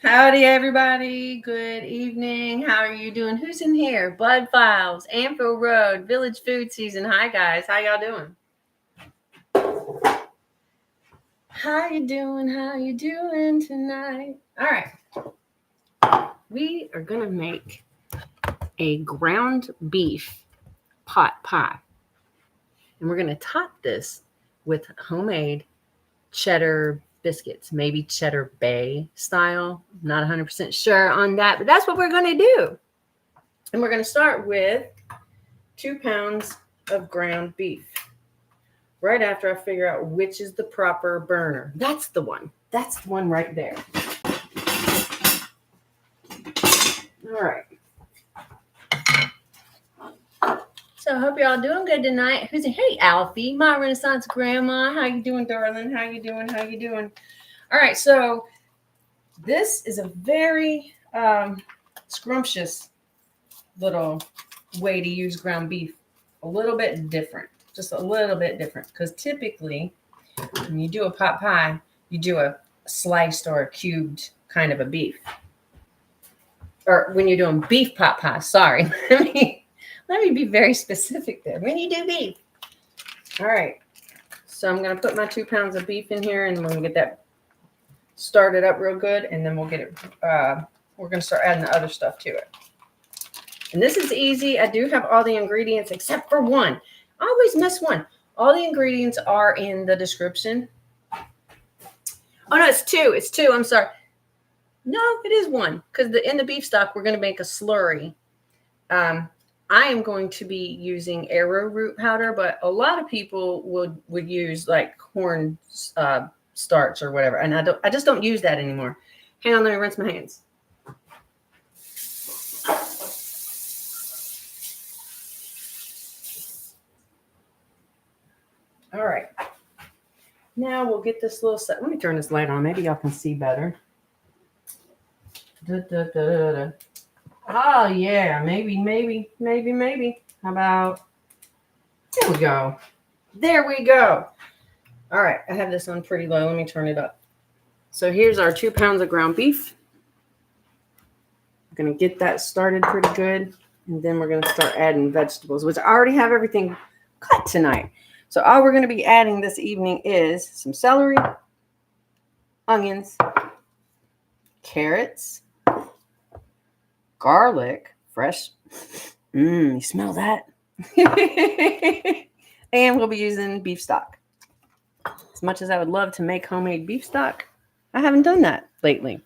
Howdy, everybody. Good evening. How are you doing? Who's in here? Blood Files, Anfield Road, Village Food Season. Hi, guys. How y'all doing? How you doing? How you doing tonight? All right. We are going to make a ground beef pot pie. And we're going to top this with homemade cheddar biscuits, maybe cheddar bay style. I'm not 100% sure on that, but that's what we're going to do. And we're going to start with 2 pounds of ground beef. Right after I figure out which is the proper burner. That's the one. That's the one right there. All right. So I hope y'all doing good tonight. Hey, Alfie, my Renaissance grandma. How you doing, darling? How you doing? How you doing? All right. So this is a very scrumptious little way to use ground beef. A little bit different. Just a little bit different. Because typically, when you do a pot pie, you do a sliced or a cubed kind of a beef. Or when you're doing beef pot pie. Sorry. Let me be very specific there. When you do beef. All right. So I'm going to put my 2 pounds of beef in here, and we're going to get that started up real good. And then we'll get it. We're going to start adding the other stuff to it. And this is easy. I do have all the ingredients except for one. I always miss one. All the ingredients are in the description. Oh, no, it's two. It's two. I'm sorry. No, it is one. Because in the beef stock, we're going to make a slurry. I am going to be using arrowroot powder, but a lot of people would use like corn starch or whatever. And I just don't use that anymore. Hang on, let me rinse my hands. All right. Now we'll get this little set. Let me turn this light on. Maybe y'all can see better. Oh, yeah. Maybe. How about? There we go. There we go. All right. I have this on pretty low. Let me turn it up. So here's our 2 pounds of ground beef. I'm going to get that started pretty good. And then we're going to start adding vegetables, which I already have everything cut tonight. So all we're going to be adding this evening is some celery, onions, carrots, garlic, fresh. You smell that? And we'll be using beef stock. As much as I would love to make homemade beef stock, I haven't done that lately.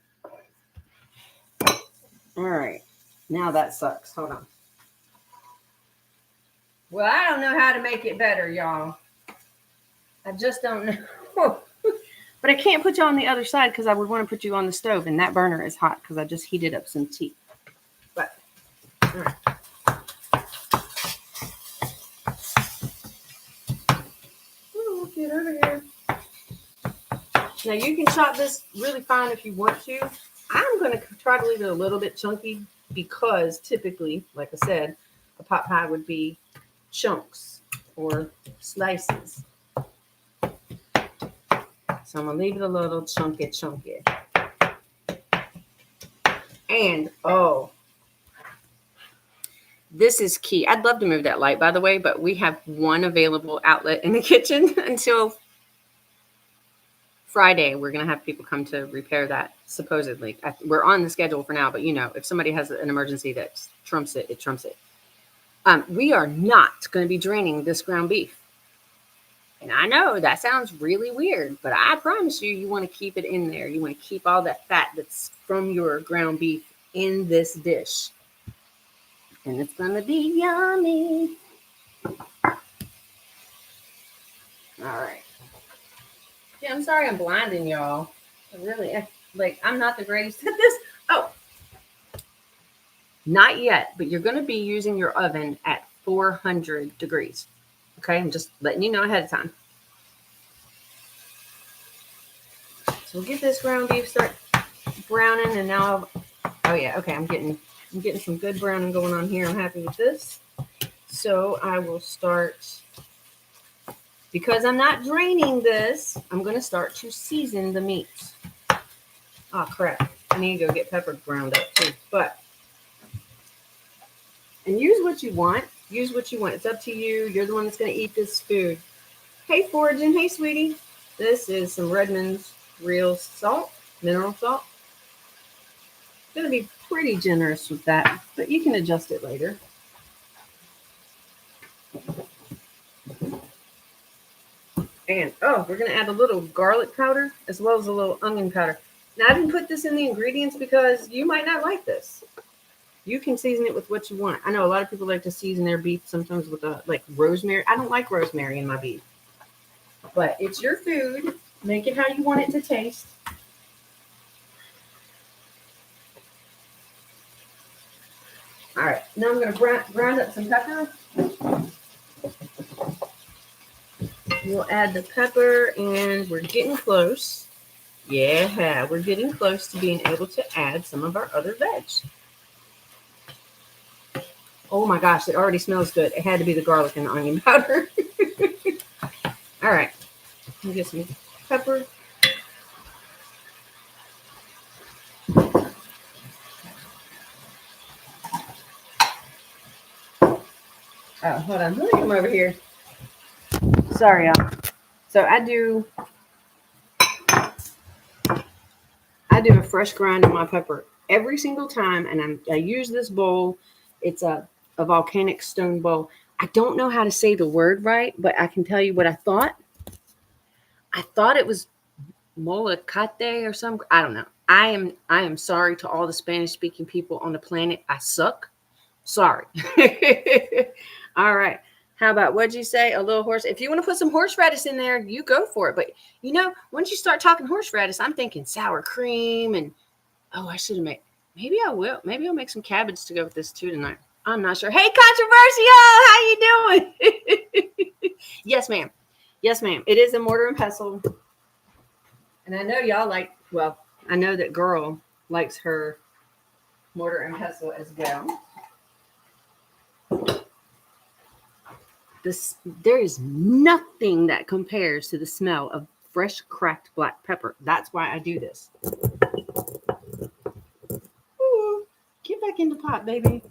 All right. Now that sucks. Hold on. Well, I don't know how to make it better, y'all. I just don't know. But I can't put you on the other side because I would want to put you on the stove, and that burner is hot because I just heated up some tea. But, all right. Ooh, get over here. Now, you can chop this really fine if you want to. I'm going to try to leave it a little bit chunky because typically, like I said, a pot pie would be chunks or slices. So I'm going to leave it a little chunky. And, this is key. I'd love to move that light, by the way, but we have one available outlet in the kitchen until Friday. We're going to have people come to repair that, supposedly. We're on the schedule for now, but, if somebody has an emergency that trumps it, it trumps it. We are not going to be draining this ground beef. And I know that sounds really weird, but I promise you want to keep it in there. You want to keep all that fat that's from your ground beef in this dish. And it's going to be yummy. All right. Yeah, I'm sorry I'm blinding y'all. I'm not the greatest at this. Oh, not yet, but you're going to be using your oven at 400 degrees. Okay, I'm just letting you know ahead of time. So we'll get this ground beef start browning, and now, I'm getting some good browning going on here. I'm happy with this. So I will start, because I'm not draining this, I'm going to start to season the meat. Oh, crap. I need to go get pepper ground up too. And use what you want. Use what you want. It's up to you. You're the one that's going to eat this food. Hey, Foraging. Hey, sweetie. This is some Redmond's real salt, mineral salt. Going to be pretty generous with that, but you can adjust it later. And, we're going to add a little garlic powder as well as a little onion powder. Now, I didn't put this in the ingredients because you might not like this. You can season it with what you want. I know a lot of people like to season their beef sometimes with like rosemary. I don't like rosemary in my beef. But it's your food. Make it how you want it to taste. All right. Now I'm going to grind up some pepper. We'll add the pepper, and we're getting close. Yeah, we're getting close to being able to add some of our other veg. Oh my gosh, it already smells good. It had to be the garlic and the onion powder. All right, let me get some pepper. Oh, hold on, let me come over here. Sorry, y'all. So I do a fresh grind of my pepper every single time, and I use this bowl. It's a volcanic stone bowl. I don't know how to say the word right, but I can tell you what I thought. I thought it was molocate or something. I don't know. I am sorry to all the Spanish speaking people on the planet. I suck. Sorry. All right. How about, what'd you say? A little horse. If you want to put some horseradish in there, you go for it. But, once you start talking horseradish, I'm thinking sour cream. And, I should have made, maybe I will. Maybe I'll make some cabbage to go with this too tonight. I'm not sure. Hey, Controversial, how you doing? Yes, ma'am. Yes, ma'am. It is a mortar and pestle. And I know y'all I know that girl likes her mortar and pestle as well. There is nothing that compares to the smell of fresh cracked black pepper. That's why I do this. Ooh, get back in the pot, baby.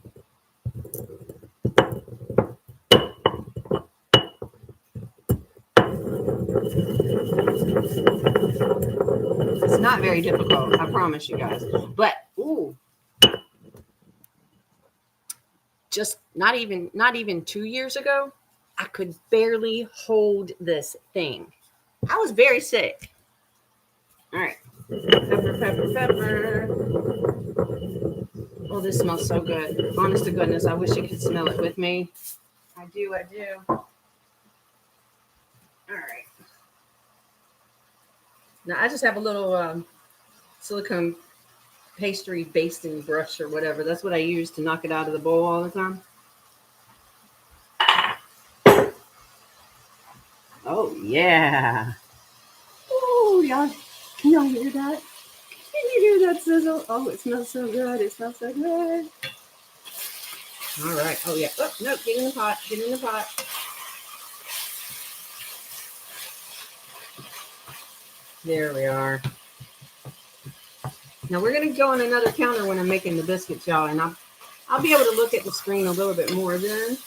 It's not very difficult, I promise you guys. But just not even 2 years ago, I could barely hold this thing. I was very sick. All right. Pepper, pepper, pepper. Oh, this smells so good. Honest to goodness, I wish you could smell it with me. I do. All right. Now, I just have a little silicone pastry basting brush or whatever. That's what I use to knock it out of the bowl all the time. Oh, yeah. Oh, y'all. Can y'all hear that? Can you hear that sizzle? Oh, it smells so good. It smells so good. All right. Oh, yeah. Oh, no. Get in the pot. Get in the pot. There we are. Now, we're going to go on another counter when I'm making the biscuits, y'all. And I'll be able to look at the screen a little bit more then.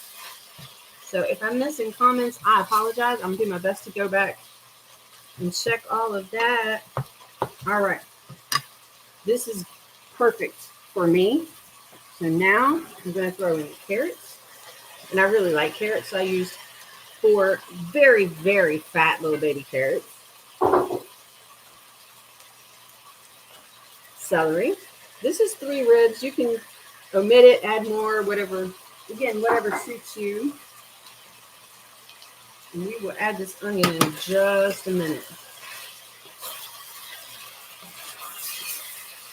So if I'm missing comments, I apologize. I'm going to do my best to go back and check all of that. All right. This is perfect for me. So now I'm going to throw in carrots. And I really like carrots. So I used 4 very, very fat little baby carrots. Celery. This is 3 ribs. You can omit it, add more, whatever. Again, whatever suits you. And we will add this onion in just a minute.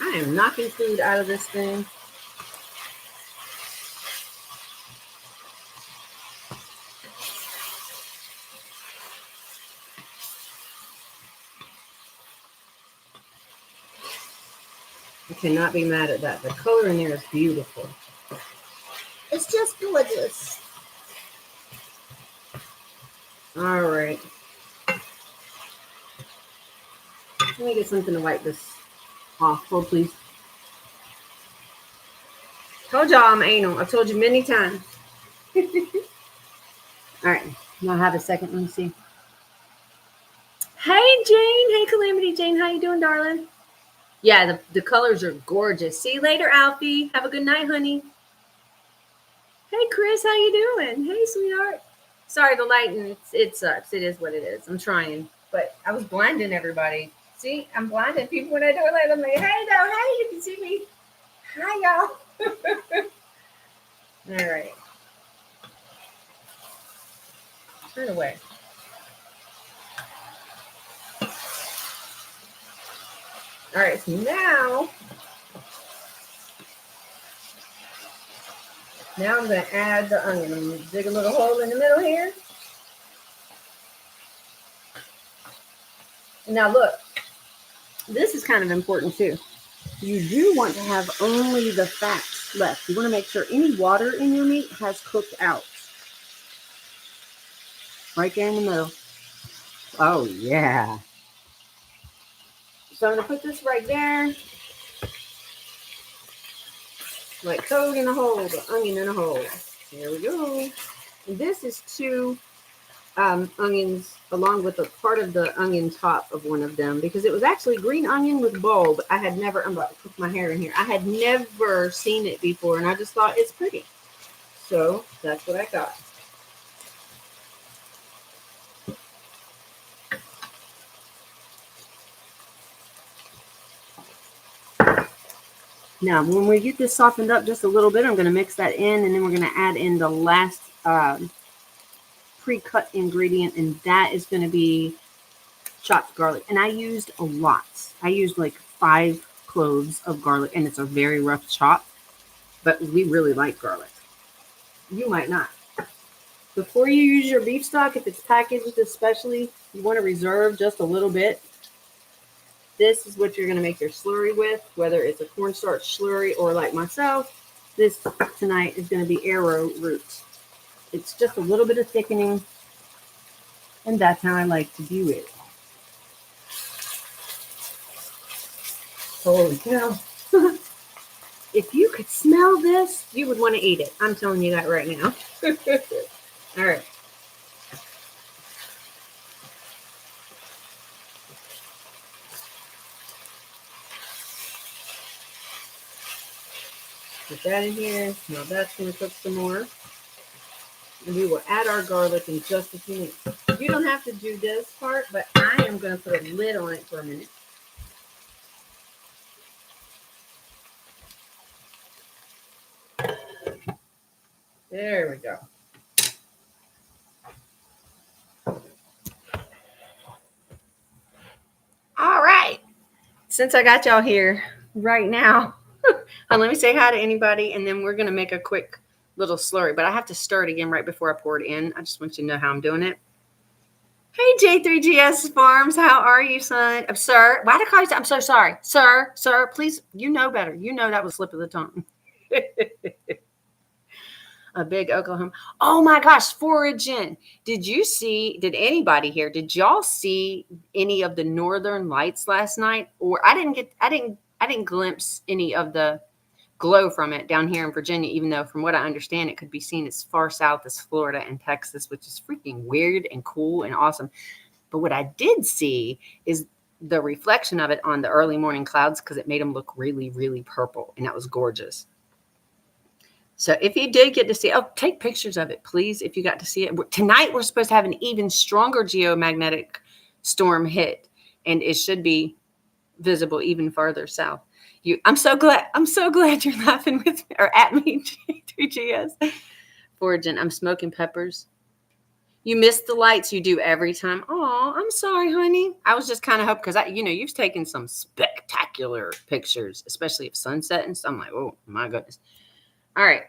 I am knocking food out of this thing. I cannot be mad at that. The color in there is beautiful. It's just gorgeous. All right. Let me get something to wipe this off. Hold, please. Told y'all I'm anal. I've told you many times. All right. Now I have a second. Let me see. Hey, Jane. Hey, Calamity Jane. How you doing, darling? Yeah, the colors are gorgeous. See you later, Alfie. Have a good night, honey. Hey, Chris. How you doing? Hey, sweetheart. Sorry, the lighting, it sucks. It is what it is. I'm trying. But I was blinding everybody. See, I'm blinding people when I do it like I'm like, hey, though. Hey, you can see me. Hi, y'all. All right. Turn away. All right, so now I'm going to add the onion. I'm going to dig a little hole in the middle here. Now look, this is kind of important too. You do want to have only the fats left. You want to make sure any water in your meat has cooked out. Right there in the middle. Oh, yeah. So I'm going to put this right there. Like toad in a hole, the onion in a hole. There we go. And this is 2 onions along with a part of the onion top of one of them, because it was actually green onion with bulb. I had never, I'm about to cook my hair in here. I had never seen it before, and I just thought it's pretty. So that's what I got. Now, when we get this softened up just a little bit, I'm going to mix that in, and then we're going to add in the last pre-cut ingredient, and that is going to be chopped garlic. And I used a lot. I used like 5 cloves of garlic, and it's a very rough chop, but we really like garlic. You might not. Before you use your beef stock, if it's packaged especially, you want to reserve just a little bit. This is what you're going to make your slurry with, whether it's a cornstarch slurry or like myself. This tonight is going to be arrowroot. It's just a little bit of thickening, and that's how I like to do it. Holy cow. If you could smell this, you would want to eat it. I'm telling you that right now. All right. Put that in here. Now that's going to cook some more. And we will add our garlic in just a few minutes. You don't have to do this part, but I am going to put a lid on it for a minute. There we go. All right. Since I got y'all here right now, let me say hi to anybody, and then we're going to make a quick little slurry. But I have to stir it again right before I pour it in. I just want you to know how I'm doing it. Hey, J3GS Farms. How are you, son? Sir, why did I call you? I'm so sorry. Sir, please, you know better. You know that was slip of the tongue. A big Oklahoma. Oh my gosh, foraging. Did anybody here, did y'all see any of the northern lights last night? Or I didn't glimpse any of the glow from it down here in Virginia, even though from what I understand, it could be seen as far south as Florida and Texas, which is freaking weird and cool and awesome. But what I did see is the reflection of it on the early morning clouds, because it made them look really, really purple, and that was gorgeous. So if you did get to see, take pictures of it, please, if you got to see it. Tonight, we're supposed to have an even stronger geomagnetic storm hit, and it should be visible even farther south. I'm so glad you're laughing with me, or at me, 3GS. Foraging, I'm smoking peppers. You missed the lights. You do every time. Oh, I'm sorry, honey. I was just kind of hoping, because you've taken some spectacular pictures, especially of sunset and stuff. I'm like, oh my goodness. All right,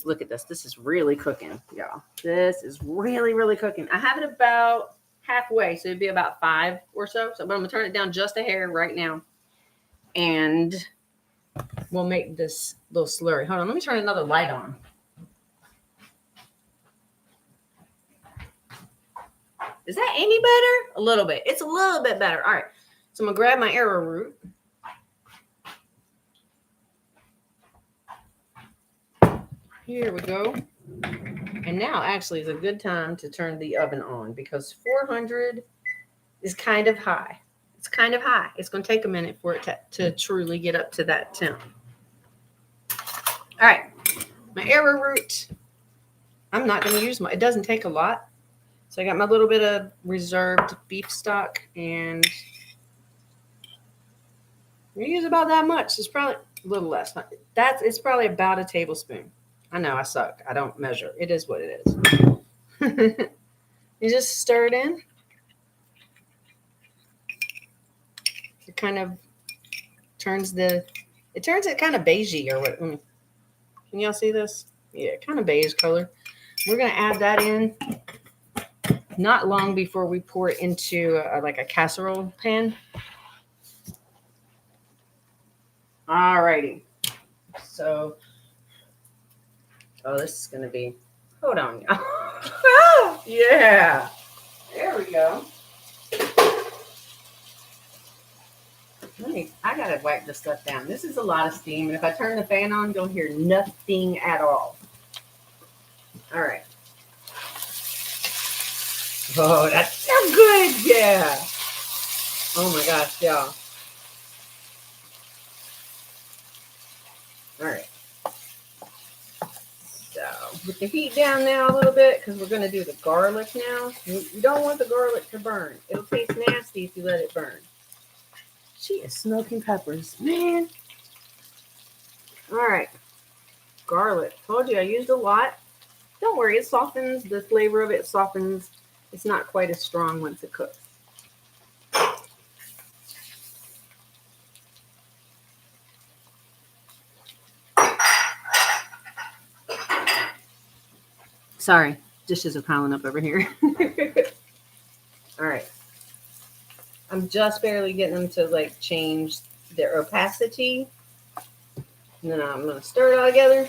look at this. This is really cooking, y'all. This is really, really cooking. I have it about halfway, so it'd be about 5 or so. But I'm going to turn it down just a hair right now. And we'll make this little slurry. Hold on, let me turn another light on. Is that any better? A little bit. It's a little bit better. All right, so I'm going to grab my arrowroot. Here we go. And now actually is a good time to turn the oven on because 400 is kind of high. It's kind of high. It's going to take a minute for it to truly get up to that temp. All right. My arrowroot. I'm not going to use it doesn't take a lot. So I got my little bit of reserved beef stock and I'm going to use about that much. It's probably a little less. It's probably about a tablespoon. I know I suck. I don't measure. It is what it is. You just stir it in. It kind of turns it kind of beigey or what. Can y'all see this? Yeah, kind of beige color. We're going to add that in not long before we pour it into like a casserole pan. All righty. So, this is going to be, hold on. Yeah. There we go. I got to wipe this stuff down. This is a lot of steam. And if I turn the fan on, you'll hear nothing at all. All right. Oh, that's so good. Yeah. Oh my gosh, y'all. All right. So with the heat down now a little bit because we're going to do the garlic now. You don't want the garlic to burn. It'll taste nasty if you let it burn. She is smoking peppers, man. All right. Garlic. Told you I used a lot. Don't worry. It softens. The flavor of it softens. It's not quite as strong once it cooks. Sorry, dishes are piling up over here. All right. I'm just barely getting them to like change their opacity. And then I'm going to stir it all together.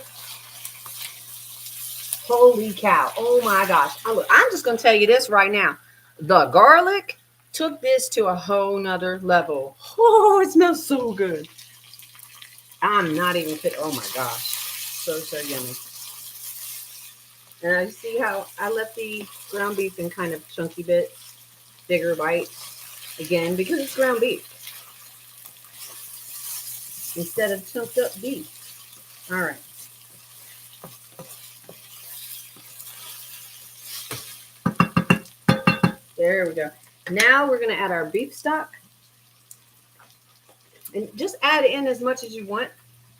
Holy cow. Oh my gosh. I'm just going to tell you this right now. The garlic took this to a whole nother level. Oh, it smells so good. I'm not even kidding. Oh my gosh. So yummy. And I see how I left the ground beef in kind of chunky bits, bigger bites, again, because it's ground beef instead of chunked up beef. All right. There we go. Now we're going to add our beef stock. And just add in as much as you want.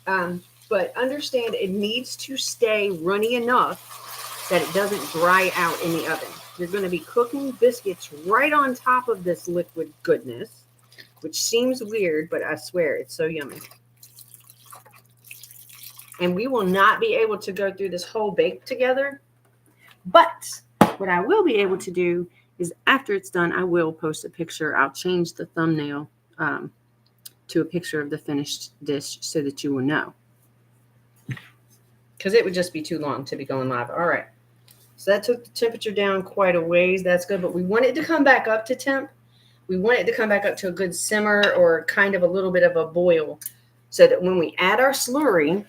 But understand it needs to stay runny enough that it doesn't dry out in the oven. You're going to be cooking biscuits right on top of this liquid goodness, which seems weird, but I swear it's so yummy. And we will not be able to go through this whole bake together. But what I will be able to do is after it's done, I will post a picture. I'll change the thumbnail to a picture of the finished dish so that you will know. Because it would just be too long to be going live. All right. So that took the temperature down quite a ways. That's good. But we want it to come back up to temp. We want it to come back up to a good simmer or kind of a little bit of a boil so that when we add our slurry,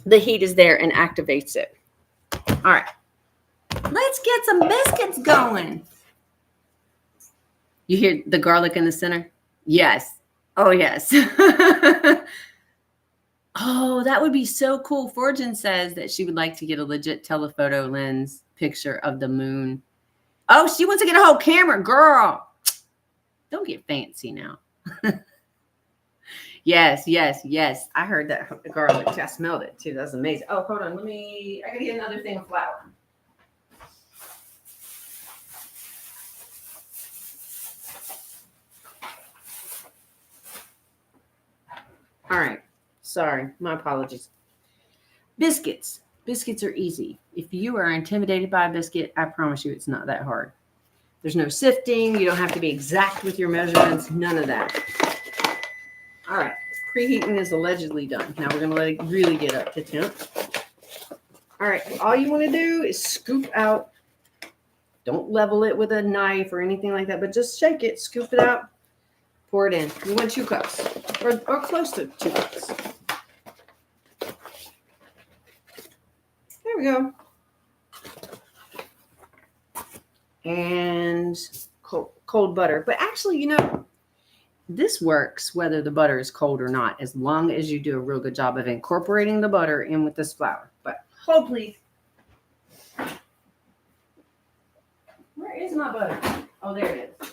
the heat is there and activates it. All right. Let's get some biscuits going. You hear the garlic in the center? Yes. Oh, yes. Oh, that would be so cool. Fortune says that she would like to get a legit telephoto lens picture of the moon. Oh, she wants to get a whole camera. Girl, don't get fancy now. Yes. I heard that garlic. I smelled it too. That's amazing. Oh, hold on. I gotta get another thing of flour. All right. Sorry. My apologies. Biscuits. Biscuits are easy. If you are intimidated by a biscuit, I promise you it's not that hard. There's no sifting. You don't have to be exact with your measurements. None of that. All right. Preheating is allegedly done. Now we're going to let it really get up to temp. All right. All you want to do is scoop out. Don't level it with a knife or anything like that, but just shake it, scoop it out, pour it in. You want 2 cups or close to 2 cups. we go. And cold butter. But actually, you know, this works whether the butter is cold or not, as long as you do a real good job of incorporating the butter in with this flour. But hold, please. Where is my butter? Oh, there it is.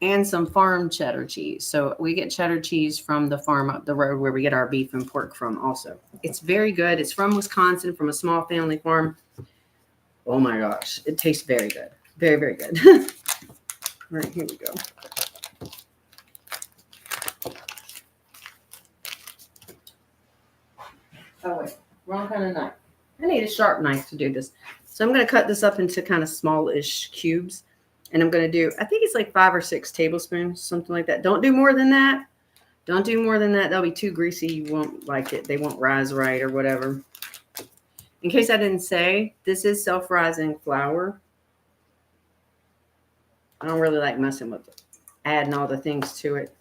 And some farm cheddar cheese. So we get cheddar cheese from the farm up the road where we get our beef and pork from also. It's very good. It's from Wisconsin, from a small family farm. Oh my gosh. It tastes very good. Very, very good. All right, here we go. Oh wait, wrong kind of knife. I need a sharp knife to do this. So I'm going to cut this up into kind of smallish cubes. And I'm going to do, I think it's like 5 or 6 tablespoons, something like that. Don't do more than that. Don't do more than that. They'll be too greasy. You won't like it. They won't rise right or whatever. In case I didn't say, this is self-rising flour. I don't really like messing with it, adding all the things to it.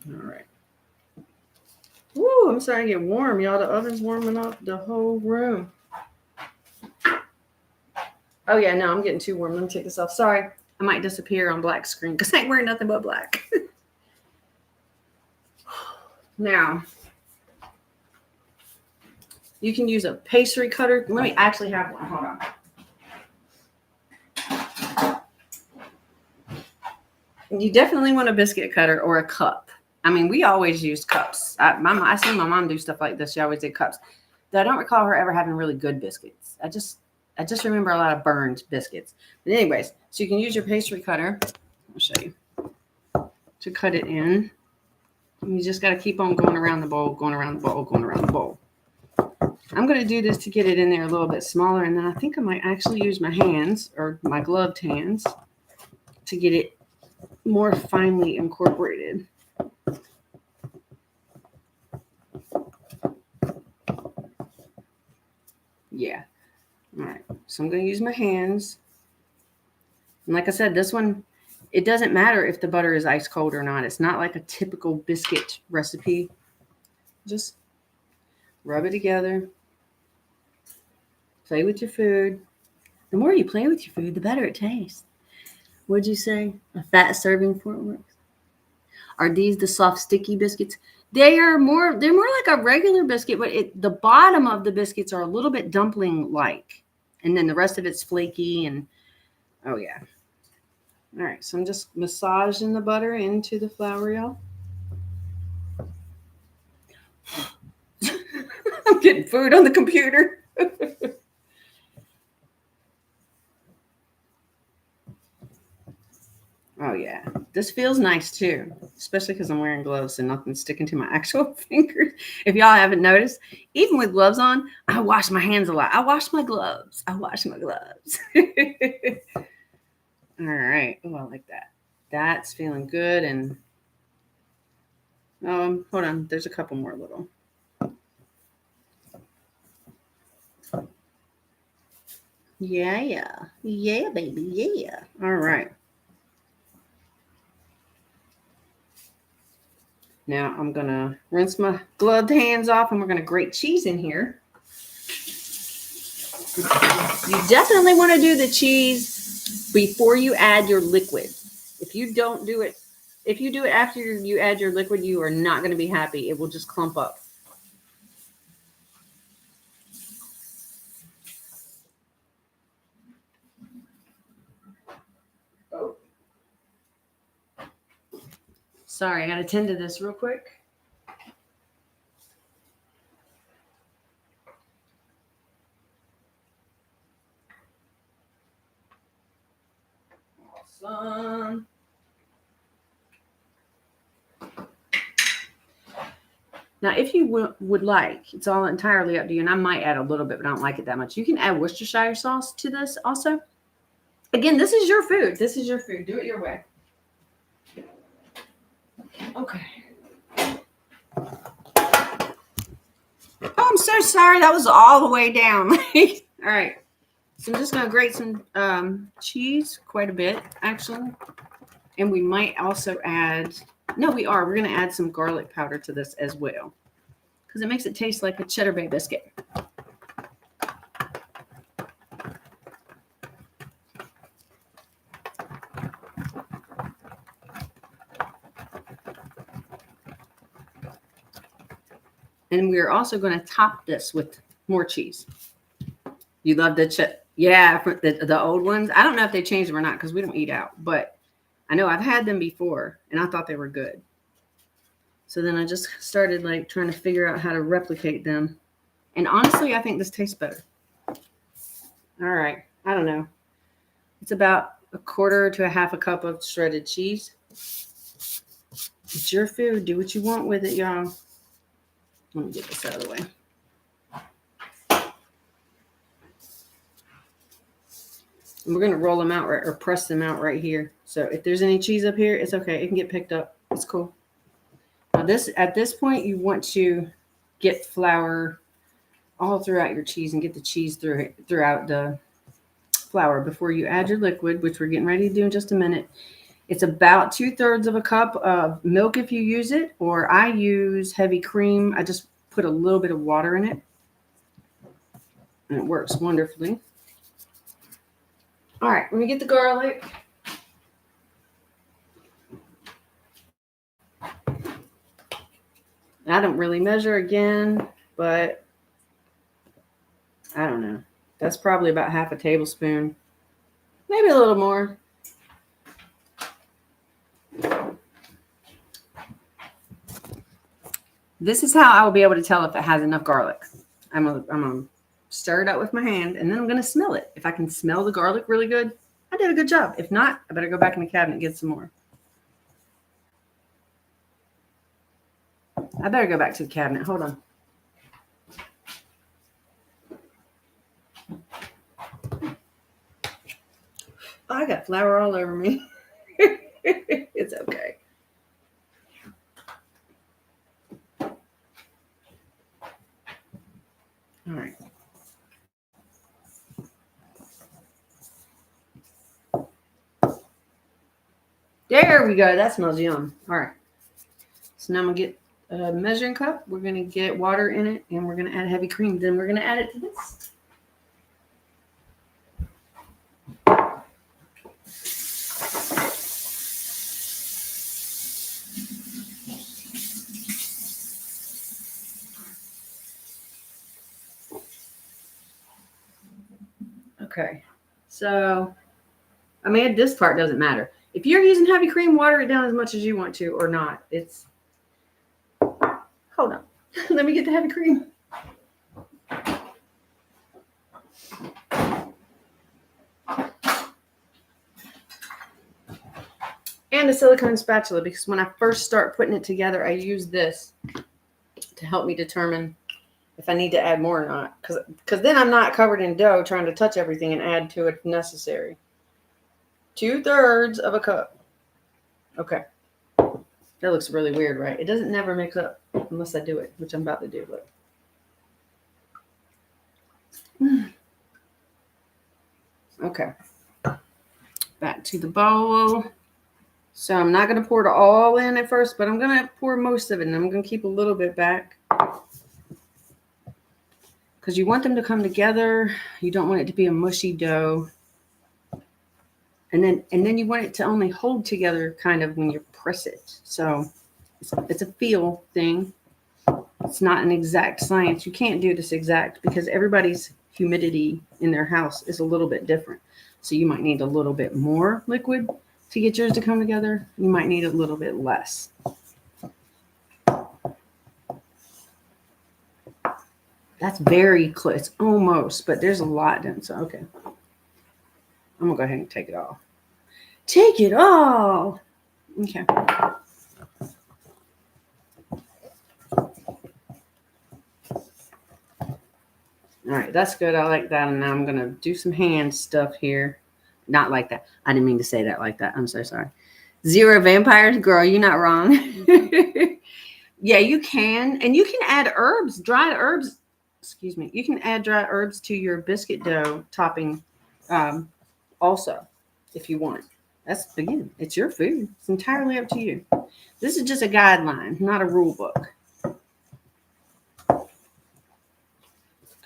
All right. Woo, I'm starting to get warm, y'all. The oven's warming up the whole room. Oh, yeah, no, I'm getting too warm. Let me take this off. Sorry, I might disappear on black screen because I ain't wearing nothing but black. Now, you can use a pastry cutter. Let me actually have one. Hold on. You definitely want a biscuit cutter or a cup. I mean, we always used cups. I see my mom do stuff like this. She always did cups. Though I don't recall her ever having really good biscuits. I just remember a lot of burned biscuits. But anyways, so you can use your pastry cutter. I'll show you. To cut it in. And you just got to keep on going around the bowl, going around the bowl, going around the bowl. I'm going to do this to get it in there a little bit smaller. And then I think I might actually use my hands or my gloved hands to get it more finely incorporated. Yeah. All right. So I'm going to use my hands. And like I said, this one, it doesn't matter if the butter is ice cold or not. It's not like a typical biscuit recipe. Just rub it together. Play with your food. The more you play with your food, the better it tastes. What'd you say? A fat serving fork works. Are these the soft, sticky biscuits? They're more like a regular biscuit, but the bottom of the biscuits are a little bit dumpling-like. And then the rest of it's flaky and, oh yeah. All right, so I'm just massaging the butter into the flour, y'all. I'm getting food on the computer. Oh, yeah. This feels nice, too, especially because I'm wearing gloves and nothing's sticking to my actual fingers. If y'all haven't noticed, even with gloves on, I wash my hands a lot. I wash my gloves. All right. Oh, I like that. That's feeling good. And hold on. There's a couple more little. Yeah. Yeah, baby. Yeah. All right. Now I'm going to rinse my gloved hands off and we're going to grate cheese in here. You definitely want to do the cheese before you add your liquid. If you do it after you add your liquid, you are not going to be happy. It will just clump up. Oh. Sorry, I got to tend to this real quick. Awesome. Now, if you would like, it's all entirely up to you, and I might add a little bit, but I don't like it that much. You can add Worcestershire sauce to this also. Again, this is your food. Do it your way. Okay. Oh, I'm so sorry. That was all the way down. All right. So I'm just going to grate some cheese, quite a bit, actually. And we might also add, no, we are. We're going to add some garlic powder to this as well, because it makes it taste like a Cheddar Bay biscuit. And we're also going to top this with more cheese. You love the yeah, the old ones. I don't know if they changed them or not because we don't eat out, but I know I've had them before and I thought they were good. So then I just started like trying to figure out how to replicate them. And honestly, I think this tastes better. All right. I don't know. It's about a quarter to a half a cup of shredded cheese. It's your food. Do what you want with it, y'all. Let me get this out of the way. And we're going to roll them out or press them out right here. So if there's any cheese up here, it's okay. It can get picked up. It's cool. Now at this point, you want to get flour all throughout your cheese and get the cheese throughout the flour before you add your liquid, which we're getting ready to do in just a minute. It's about 2/3 of a cup of milk if you use it, or I use heavy cream. I just put a little bit of water in it, and it works wonderfully. All right, let me get the garlic. I don't really measure again, but I don't know. That's probably about half a tablespoon, maybe a little more. This is how I will be able to tell if it has enough garlic. I'm gonna stir it up with my hand, and then I'm gonna smell it. If I can smell the garlic really good, I did a good job. If not, I better go back in the cabinet and get some more. I better go back to the cabinet. Hold on. Oh, I got flour all over me. It's okay. All right. There we go. That smells yum. All right. So now I'm going to get a measuring cup. We're going to get water in it, and we're going to add heavy cream. Then we're going to add it to this. Okay. So, I mean, this part doesn't matter. If you're using heavy cream, water it down as much as you want to or not. It's, hold on. Let me get the heavy cream. And a silicone spatula, because when I first start putting it together, I use this to help me determine if I need to add more or not. Because then I'm not covered in dough trying to touch everything and add to it if necessary. 2/3 of a cup. Okay. That looks really weird, right? It doesn't never mix up unless I do it, which I'm about to do. Look. Okay. Back to the bowl. So I'm not going to pour it all in at first, but I'm going to pour most of it, and I'm going to keep a little bit back. Because you want them to come together. You don't want it to be a mushy dough. And then you want it to only hold together kind of when you press it. So it's a feel thing. It's not an exact science. You can't do this exact because everybody's humidity in their house is a little bit different. So you might need a little bit more liquid to get yours to come together. You might need a little bit less. That's very close, almost, but there's a lot done. So, okay. I'm going to go ahead and take it all. Take it all. Okay. All right, that's good. I like that. And now I'm going to do some hand stuff here. Not like that. I didn't mean to say that like that. I'm so sorry. 0 vampires, girl, you're not wrong. Yeah, you can. And you can add herbs, dried herbs. Excuse me. You can add dried herbs to your biscuit dough topping also if you want. That's, again, it's your food. It's entirely up to you. This is just a guideline, not a rule book.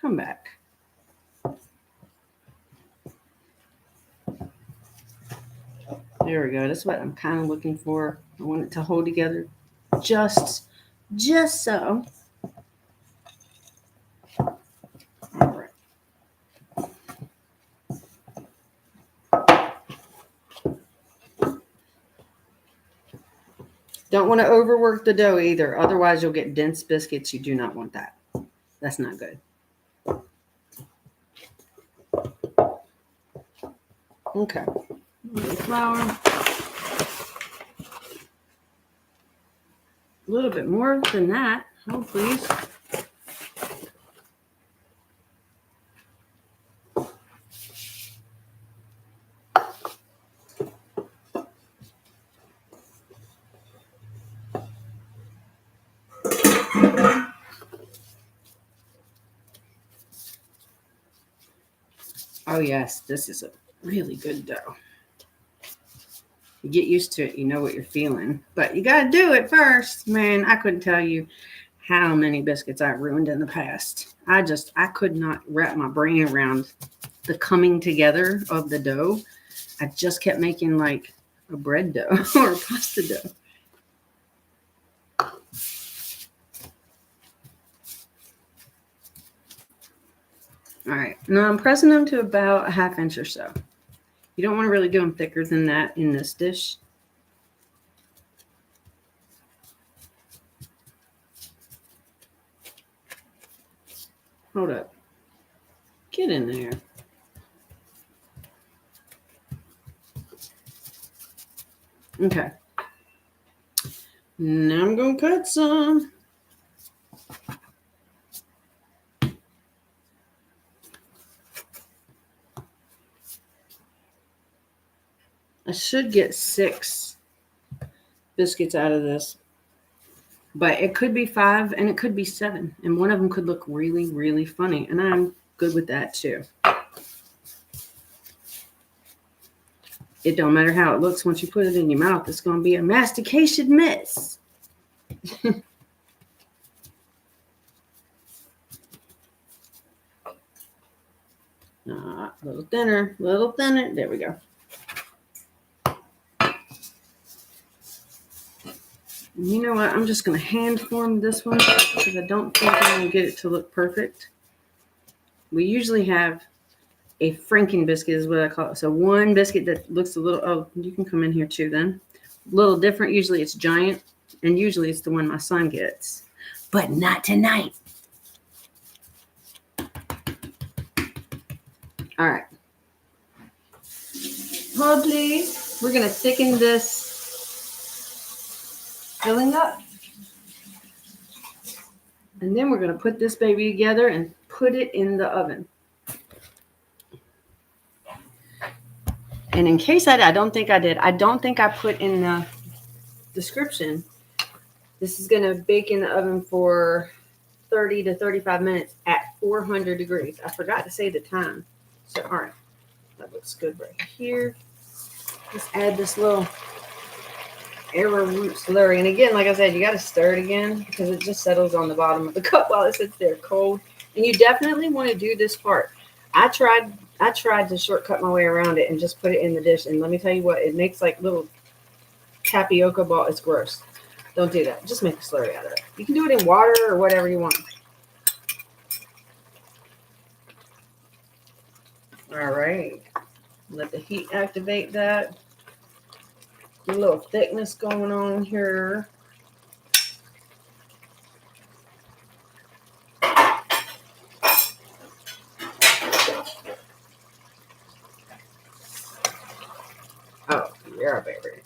Come back. There we go. That's what I'm kind of looking for. I want it to hold together just so. All right. Don't want to overwork the dough either. Otherwise, you'll get dense biscuits. You do not want that. That's not good. Okay. Flour. A little bit more than that. Oh, please. Oh, yes. This is a really good dough. You get used to it. You know what you're feeling. But you got to do it first. Man, I couldn't tell you how many biscuits I ruined in the past. I could not wrap my brain around the coming together of the dough. I just kept making like a bread dough or a pasta dough. All right. Now I'm pressing them to about a ½ inch or so. You don't want to really do them thicker than that in this dish. Hold up. Get in there. Okay. Now I'm going to cut some. I should get 6 biscuits out of this. But it could be 5 and it could be 7. And one of them could look really, really funny. And I'm good with that too. It don't matter how it looks once you put it in your mouth. It's going to be a mastication mess. A little thinner, little thinner. There we go. You know what? I'm just going to hand form this one because I don't think I'm going to get it to look perfect. We usually have a Franken biscuit is what I call it. So one biscuit that looks a little, oh, you can come in here too then. A little different. Usually it's giant and usually it's the one my son gets. But not tonight. All right. Hold please. We're going to thicken this filling up. And then we're going to put this baby together and put it in the oven. And in case I don't think I did. I don't think I put in the description. This is going to bake in the oven for 30 to 35 minutes at 400 degrees. I forgot to say the time. So, all right. That looks good right here. Let's add this little arrowroot slurry. And again, like I said, you got to stir it again because it just settles on the bottom of the cup while it sits there cold. And you definitely want to do this part. I tried to shortcut my way around it and just put it in the dish. And let me tell you what, it makes like little tapioca ball. It's gross. Don't do that. Just make a slurry out of it. You can do it in water or whatever you want. All right. Let the heat activate that. A little thickness going on here. Oh, yeah, baby.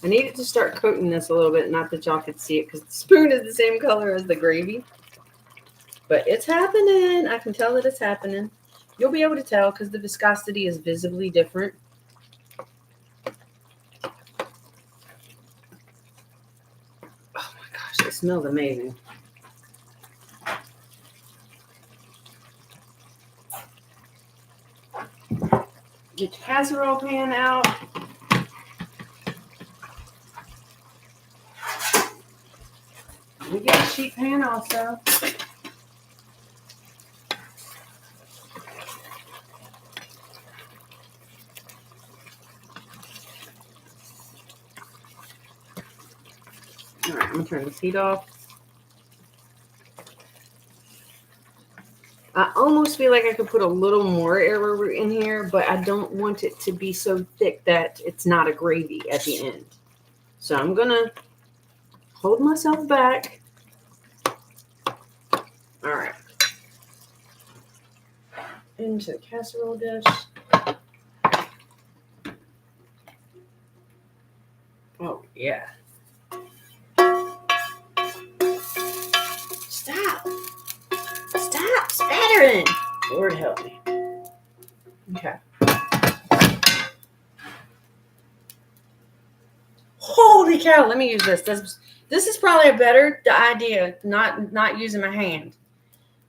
I needed to start coating this a little bit, not that y'all could see it because the spoon is the same color as the gravy. But it's happening. I can tell that it's happening. You'll be able to tell because the viscosity is visibly different. smells amazing. Get your casserole pan out. We get a sheet pan also. All right, I'm gonna turn this heat off. I almost feel like I could put a little more arrowroot in here, but I don't want it to be so thick that it's not a gravy at the end. So I'm gonna hold myself back. All right. Into the casserole dish. Oh, yeah. Stop. Stop spattering. Lord help me. Okay. Holy cow. Let me use this. This is probably a better idea, not using my hand.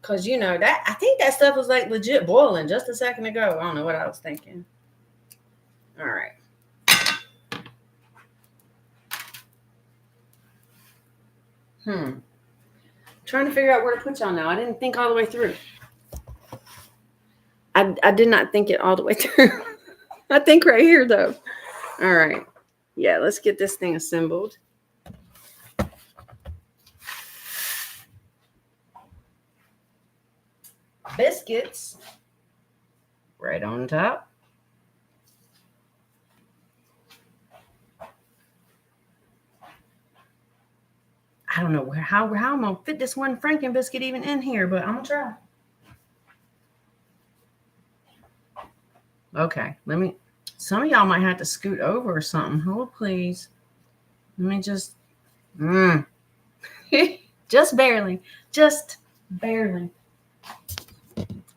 Because, you know, that I think that stuff was like legit boiling just a second ago. I don't know what I was thinking. All right. Trying to figure out where to put y'all now. I didn't think all the way through. I did not think it all the way through. I think right here, though. All right. Yeah, let's get this thing assembled. Biscuits right on top. I don't know how I'm going to fit this one Franken biscuit even in here, but I'm going to try. Okay, some of y'all might have to scoot over or something. Hold, please. Let me just, just barely.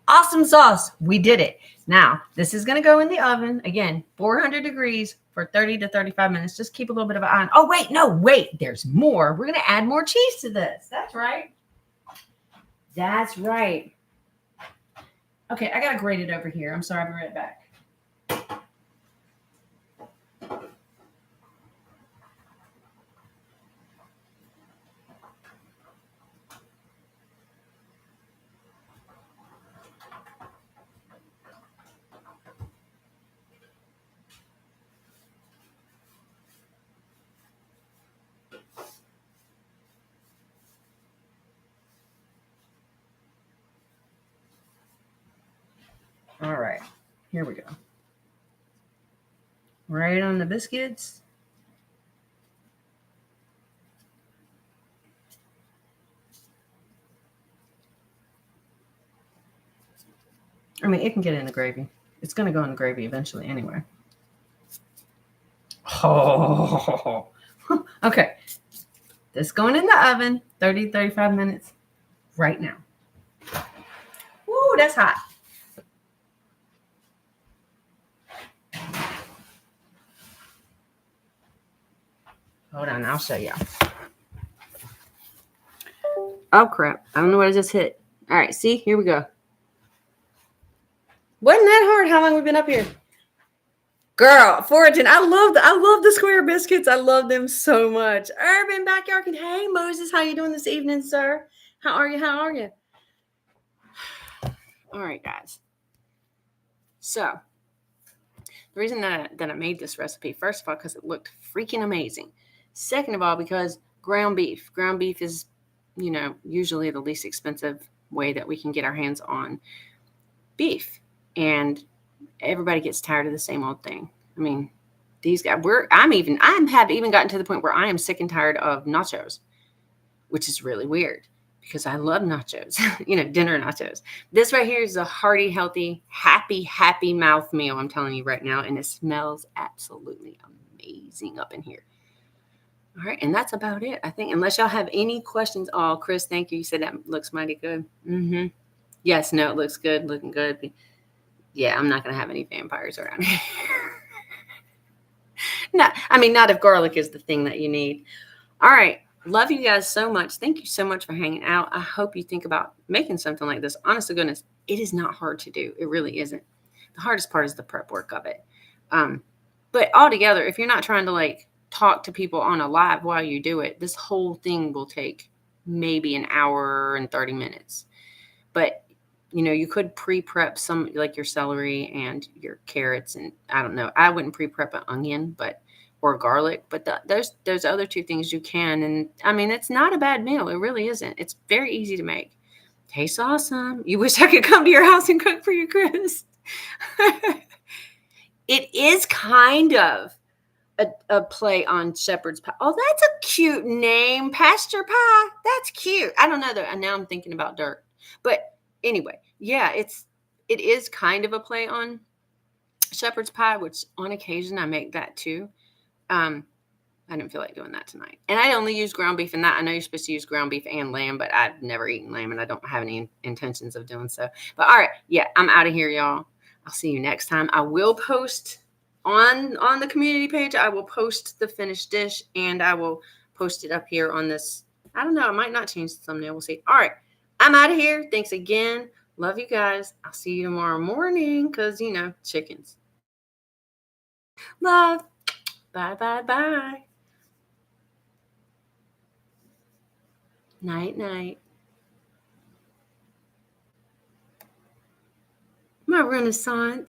Awesome sauce. We did it. Now, this is going to go in the oven. Again, 400 degrees for 30 to 35 minutes. Just keep a little bit of an eye on. Oh, wait. There's more. We're going to add more cheese to this. That's right. Okay, I got to grate it over here. I'm sorry. I'll be right back. All right, here we go. Right on the biscuits. I mean, it can get in the gravy. It's going to go in the gravy eventually anyway. Oh, okay. This going in the oven, 30, 35 minutes right now. Woo, that's hot. Hold on, I'll show y'all. Oh, crap. I don't know what I just hit. All right, see? Here we go. Wasn't that hard? How long have we been up here? Girl, foraging. I love the square biscuits. I love them so much. Urban Backyard. Hey, Moses, how you doing this evening, sir? How are you? All right, guys. So, the reason that I made this recipe, first of all, because it looked freaking amazing. Second of all, because ground beef. Ground beef is, you know, usually the least expensive way that we can get our hands on beef. And everybody gets tired of the same old thing. I mean, these guys, I have even gotten to the point where I am sick and tired of nachos, which is really weird because I love nachos, you know, dinner nachos. This right here is a hearty, healthy, happy mouth meal. I'm telling you right now. And it smells absolutely amazing up in here. All right. And that's about it, I think, unless y'all have any questions. Oh, Chris, thank you. You said that looks mighty good. Mm-hmm. Yes. No, it looks good. Looking good. Yeah, I'm not going to have any vampires around here. No, I mean, not if garlic is the thing that you need. All right. love you guys so much. Thank you so much for hanging out. I hope you think about making something like this. Honest to goodness, it is not hard to do. It really isn't. The hardest part is the prep work of it. But altogether, if you're not trying to like talk to people on a live while you do it, this whole thing will take maybe an hour and 30 minutes. But you could pre-prep some like your celery and your carrots, and I don't know. I wouldn't pre-prep an onion, or garlic, but those other two things you can. And I mean, it's not a bad meal. It really isn't. It's very easy to make. Tastes awesome. You wish I could come to your house and cook for you, Chris. It is kind of a play on shepherd's pie. Oh, that's a cute name. Pasture pie. That's cute. I don't know though. And now I'm thinking about dirt. But anyway, yeah, it is kind of a play on shepherd's pie, which on occasion I make that too. I didn't feel like doing that tonight. And I only use ground beef in that. I know you're supposed to use ground beef and lamb, but I've never eaten lamb and I don't have any intentions of doing so. But all right, yeah, I'm out of here, y'all. I'll see you next time. I will post on the community page. I will post the finished dish and I will post it up here on this. I don't know. I might not change the thumbnail. We'll see. All right, I'm out of here. Thanks again. Love you guys. I'll see you tomorrow morning because, chickens. Love. Bye, bye, bye. Night, night. My Renaissance.